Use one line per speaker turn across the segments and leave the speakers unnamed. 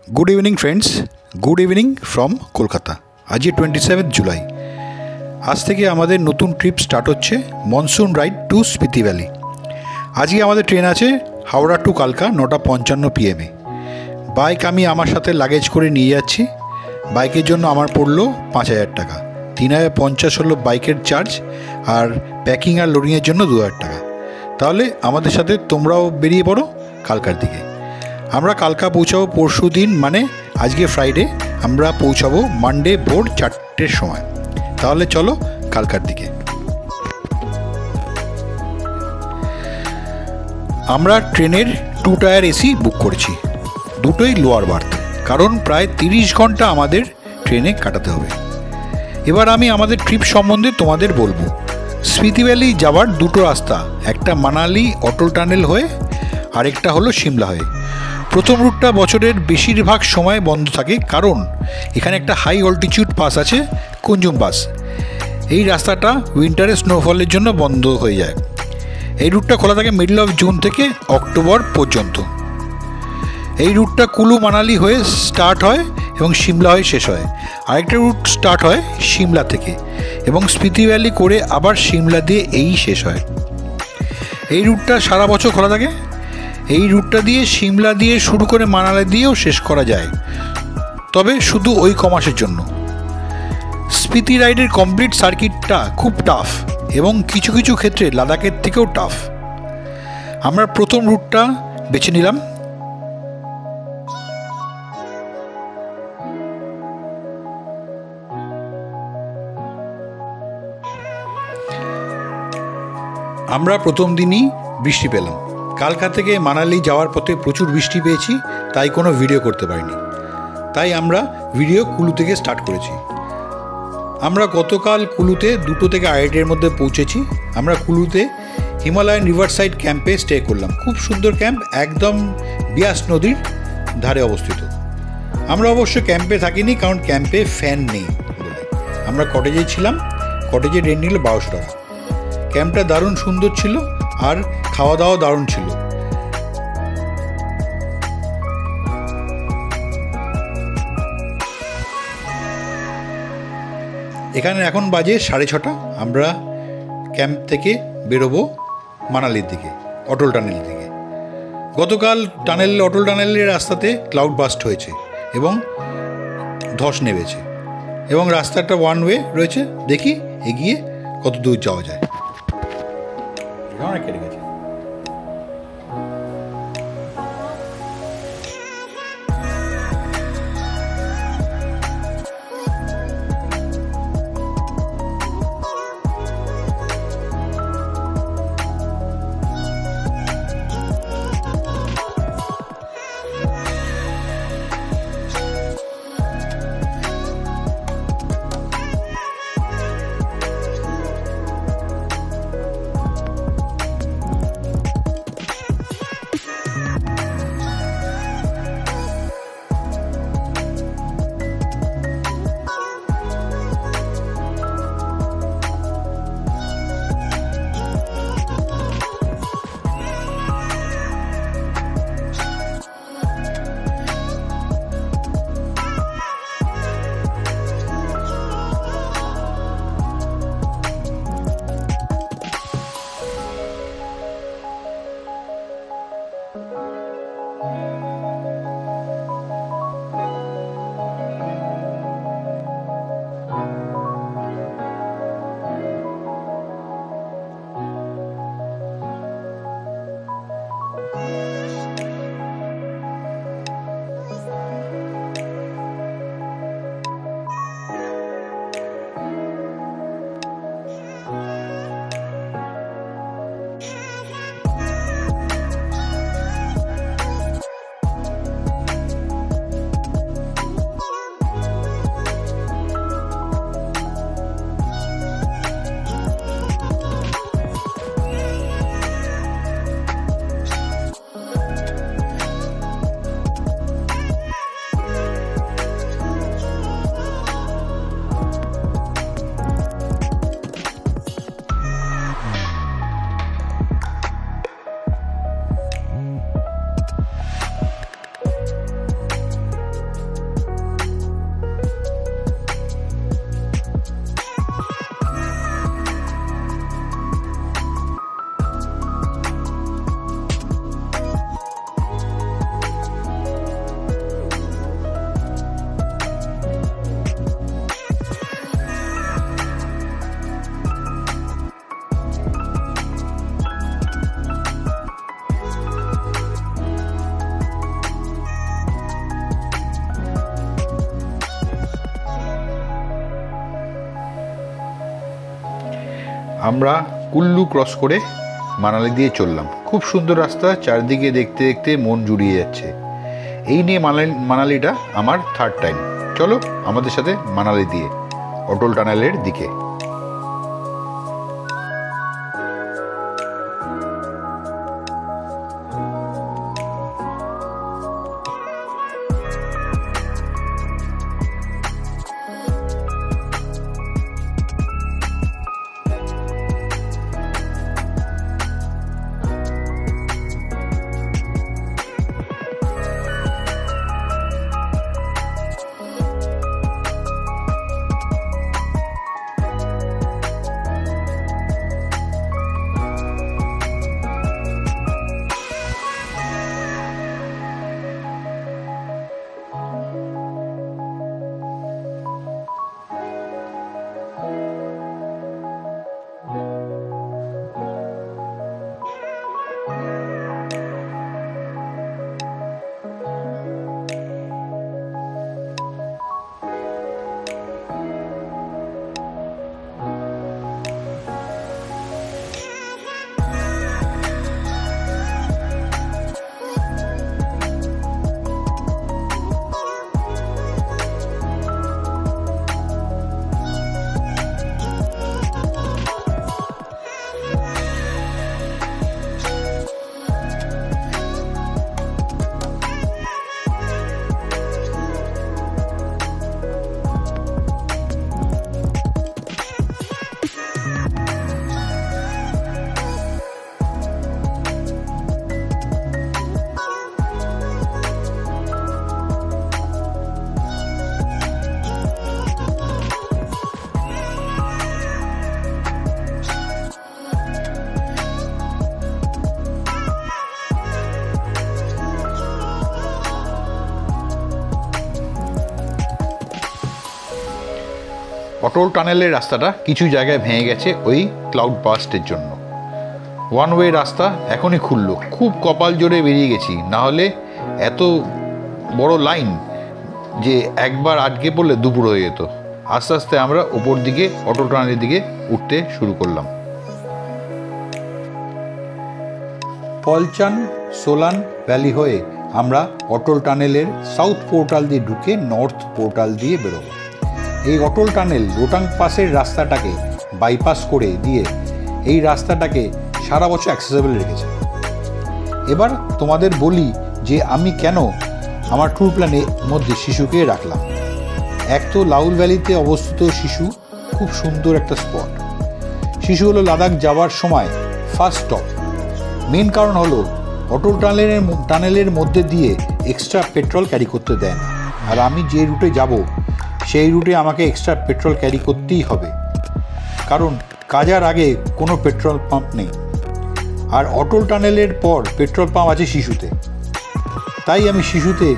Good evening friends, good evening from Kolkata. आज 27 जुलाई। आज থেকে আমাদের নতুন ট্রিপ স্টার্ট হচ্ছে monsoon ride to Spiti valley. আজকে আমাদের ট্রেন আছে হাওড়া টু কালকা 9:55 PM। বাইক আমি আমার সাথে লাগেজ করে নিয়ে যাচ্ছি। বাইকের জন্য আমার পড়লো 5,000 টাকা। 3,050 হলো বাইকের চার্জ, আর প্যাকিং আর লোডিংয়ের জন্য 2,000 টাকা। তাহলে আমাদের সাথে তোমরাও বেরিয়ে পড়ো কালকার দিকে। আমরা কালকা পৌঁছাবো পরশু দিন, মানে আজকে ফ্রাইডে। আমরা পৌঁছাবো মানডে ভোর 4টের সময়। তাহলে চলো কালকার দিকে। আমরা ট্রেনের 2 টায়ার এসি বুক করেছি, দুটোই লোয়ার বার্থ, কারণ প্রায় 30 ঘন্টা আমাদের ট্রেনে কাটাতে হবে। এবার আমি আমাদের ট্রিপ সম্বন্ধে তোমাদের বলবো। স্পিতি ভ্যালি যাওয়ার দুটো রাস্তা, একটা মানালি অটল টানেল হয়ে, আরেকটা হলো সিমলা হয়ে। প্রথম রুটটা বছরের বেশিরভাগ সময় বন্ধ থাকে, কারণ এখানে একটা হাই অল্টিটিউড পাস আছে, কুঞ্জুম পাস। এই রাস্তাটা উইন্টারে স্নোফলের জন্য বন্ধ হয়ে যায়। এই রুটটা খোলা থাকে মিডল অফ জুন থেকে অক্টোবর পর্যন্ত। এই রুটটা কুলু মানালি হয়ে স্টার্ট হয় এবং সিমলা হয়ে শেষ হয়। আরেকটা রুট স্টার্ট হয় সিমলা থেকে এবং স্পিতি ভ্যালি করে আবার সিমলা দিয়ে শেষ হয়। এই রুটটা সারা বছর খোলা থাকে। এই রুটটা দিয়ে সিমলা দিয়ে শুরু করে মানালি দিয়েও শেষ করা যায়, তবে শুধু ওই কমাসের জন্য। স্পিতি রাইডের কমপ্লিট সার্কিটটা খুব টাফ এবং কিছু কিছু ক্ষেত্রে লাদাখের থেকেও টাফ। আমরা প্রথম রুটটা বেছে নিলাম। আমরা প্রথম দিনই বৃষ্টি পেলাম। কালকা থেকে মানালি যাওয়ার পথে প্রচুর বৃষ্টি পেয়েছি, তাই কোনো ভিডিও করতে পারিনি। তাই আমরা ভিডিও কুলু থেকে স্টার্ট করেছি। আমরা গতকাল কুলুতে 2 থেকে 2:30-এর মধ্যে পৌঁছেছি। আমরা কুলুতে হিমালয়ান রিভার সাইড ক্যাম্পে স্টে করলাম। খুব সুন্দর ক্যাম্প, একদম বিয়াস নদীর ধারে অবস্থিত। আমরা অবশ্য ক্যাম্পে থাকিনি, কারণ ক্যাম্পে ফ্যান নেই বলে। আমরা কটেজেই ছিলাম। কটেজে রেন্ট নিল 1200 টাকা। ক্যাম্পটা দারুণ সুন্দর ছিল, আর খাওয়া দাওয়া দারুণ ছিল। এখানে এখন বাজে 6:30। আমরা ক্যাম্প থেকে বেরোবো মানালির দিকে, অটল টানেল দিকে। গতকাল অটল টানেলের রাস্তাতে ক্লাউড বাস্ট হয়েছে এবং ধস নেমেছে, এবং রাস্তাটা ওয়ান ওয়ে রয়েছে। দেখি এগিয়ে কত দূর যাওয়া যায়। অনেক কেটে গেছে। আমরা কুল্লু ক্রস করে মানালি দিয়ে চললাম। খুব সুন্দর রাস্তা, চারদিকে দেখতে দেখতে মন জুড়িয়ে যাচ্ছে। এই নিয়ে মানালিটা আমার থার্ড টাইম। চলো আমাদের সাথে মানালি দিয়ে অটল টানেলের দিকে। অটল টানেলের রাস্তাটা কিছু জায়গায় ভেঙে গেছে ওই ক্লাউড বাস্টের জন্য। ওয়ান ওয়ে রাস্তা এখনই খুললো, খুব কপাল জোরে বেরিয়ে গেছি, না হলে এত বড় লাইন যে একবার আটকে পড়লে দুপুর হয়ে যেত। আস্তে আস্তে আমরা ওপর দিকে অটল টানেলের দিকে উঠতে শুরু করলাম। পলচান সোলান ভ্যালি হয়ে আমরা অটল টানেলের সাউথ পোর্টাল দিয়ে ঢুকে নর্থ পোর্টাল দিয়ে বেরোবো। এই অটল টানেল রোটাং পাসের রাস্তাটাকে বাইপাস করে দিয়ে এই রাস্তাটাকে সারা বছর অ্যাক্সেসেবল রেখেছে। এবার তোমাদের বলি যে আমি কেন আমার ট্যুর প্ল্যানের মধ্যে শিশুকে রাখলাম। এক তো লাউল ভ্যালিতে অবস্থিত শিশু খুব সুন্দর একটা স্পট। শিশু হলো লাদাখ যাওয়ার সময় ফার্স্ট স্টপ। মেন কারণ হলো অটল টানেলের মধ্যে দিয়ে এক্সট্রা পেট্রোল ক্যারি করতে দেয় না, আর আমি যে রুটে যাব সেই রুটে আমাকে এক্সট্রা পেট্রোল ক্যারি করতেই হবে, কারণ কাজার আগে কোনো পেট্রোল পাম্প নেই। আর অটল টানেলের পর পেট্রোল পাম্প আছে শিশুতে, তাই আমি শিশুতে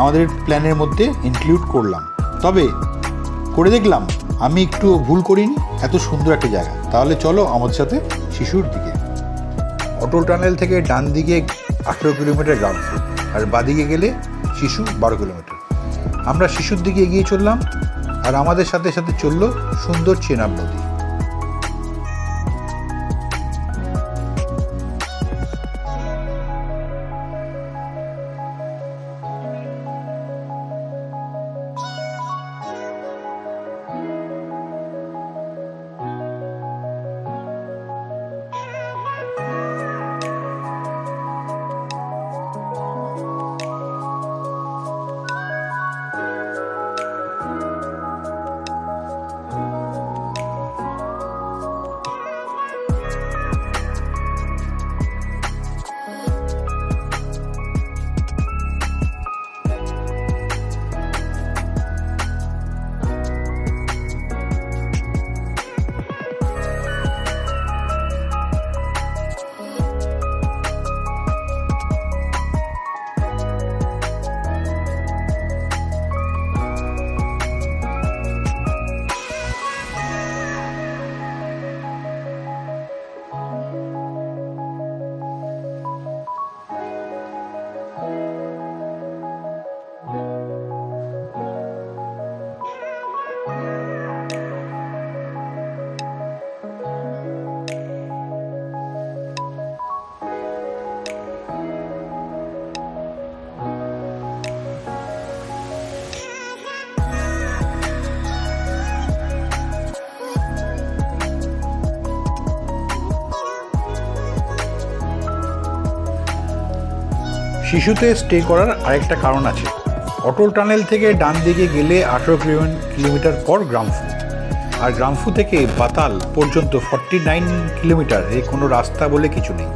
আমাদের প্ল্যানের মধ্যে ইনক্লুড করলাম। তবে করে দেখলাম আমি একটু ভুল করিনি, এত সুন্দর একটা জায়গা। তাহলে চলো আমাদের সাথে শিশুর দিকে। অটল টানেল থেকে ডান দিকে 18 কিলোমিটার গ্রাউন্ড ফ্লোর, আর বাদিকে গেলে শিশু 12 কিলোমিটার। আমরা শিশুর দিকে এগিয়ে চললাম, আর আমাদের সাথে সাথে চলল সুন্দর চেনাব নদী। শিশুতে স্টে করার আরেকটা কারণ আছে। অটল টানেল থেকে ডান দিকে গেলে 18 কিলোমিটার পর গ্রামফু, আর গ্রামফু থেকে বাতাল পর্যন্ত 49 কিলোমিটার। এই কোনো রাস্তা বলে কিছু নেই।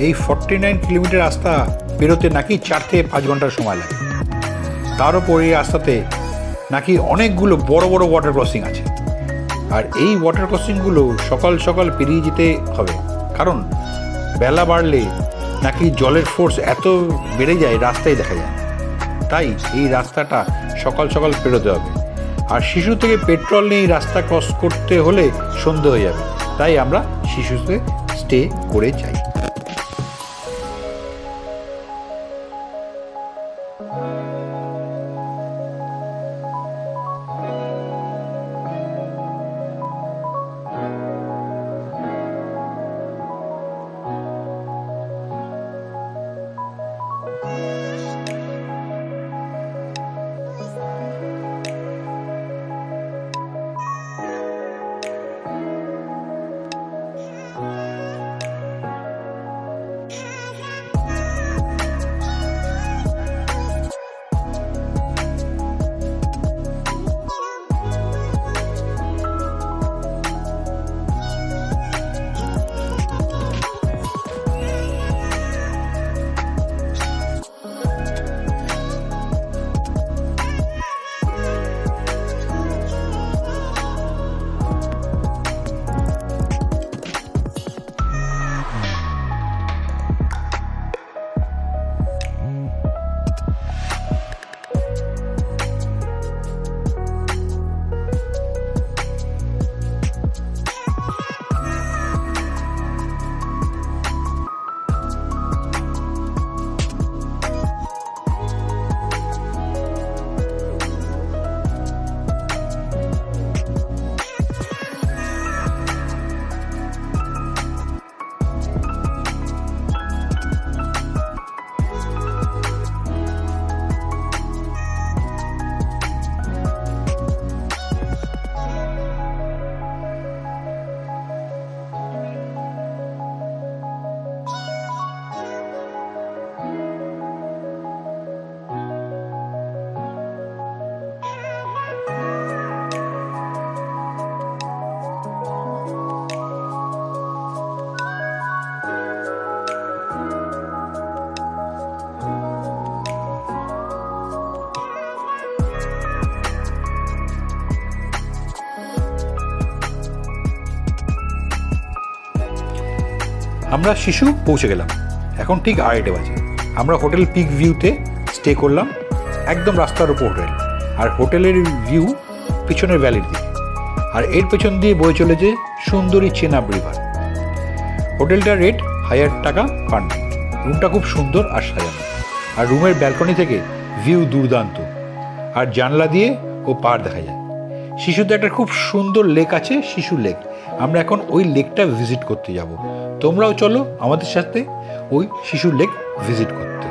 এই 49 কিলোমিটার রাস্তা বেরোতে নাকি 4 থেকে 5 ঘন্টার সময় লাগে। তার উপর এই রাস্তাতে নাকি অনেকগুলো বড় বড় ওয়াটার ক্রসিং আছে, আর এই ওয়াটার ক্রসিংগুলো সকাল সকাল পেরিয়ে যেতে হবে, কারণ বেলা বাড়লে নাকি জলের ফোর্স এত বেড়ে যায় রাস্তায় দেখা যায়। তাই এই রাস্তাটা সকাল সকাল পেরোতে হবে। আর শিশু থেকে পেট্রোল নিয়ে রাস্তা ক্রস করতে হলে সন্ধে হয়ে যাবে। তাই আমরা শিশুতে স্টে করে যাই। আমরা শিশু পৌঁছে গেলাম। এখন ঠিক 2:30 বাজে। আমরা হোটেল পিক ভিউতে স্টে করলাম, একদম রাস্তার উপর হোটেল, আর হোটেলের ভিউ পিছনের ভ্যালির দিকে, আর এর পেছন দিয়ে বয়ে চলেছে সুন্দরী চেনাব রিভার। হোটেলটার রেট 1000 টাকা পার নাইট। রুমটা খুব সুন্দর আর সাজানো, আর রুমের ব্যালকনি থেকে ভিউ দুর্দান্ত, আর জানলা দিয়ে ও পাড় দেখা যায়। শিশুতে একটা খুব সুন্দর লেক আছে, শিশু লেক। আমরা এখন ওই লেকটা ভিজিট করতে যাব। তোমরাও চলো আমাদের সাথে ওই শিশু লেক ভিজিট করতে।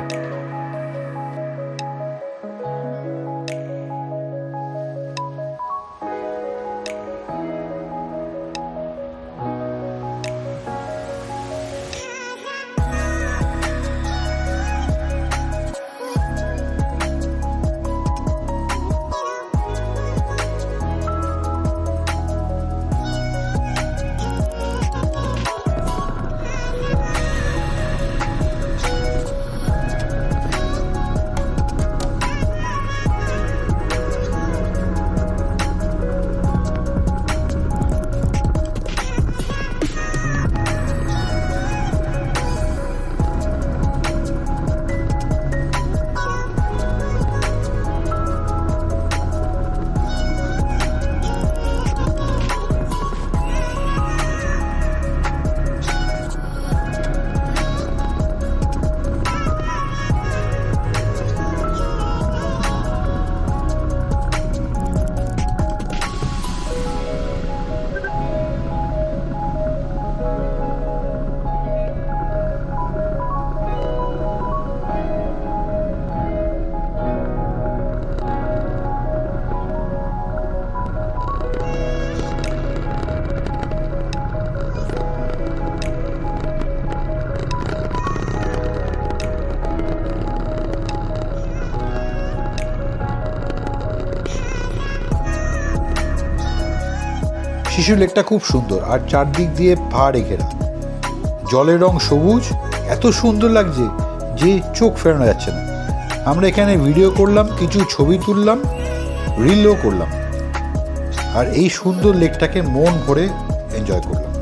শিশু লেকটা খুব সুন্দর আর চারদিক দিয়ে পাহাড়ে ঘেরা। জলের রং সবুজ, এত সুন্দর লাগছে যে চোখ ফেরানো যাচ্ছে না। আমরা এখানে ভিডিও করলাম, কিছু ছবি তুললাম, রিলও করলাম, আর এই সুন্দর লেকটাকে মন ভরে এনজয় করলাম।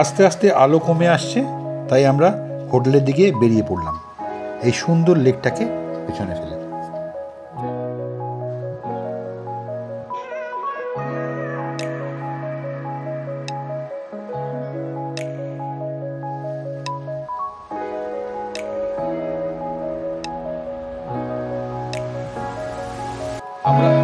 আস্তে আস্তে আলো কমে আসছে, তাই আমরা হোটেলের দিকে বেরিয়ে পড়লাম এই সুন্দর লেকটাকে পেছনে ফেলে। আমরা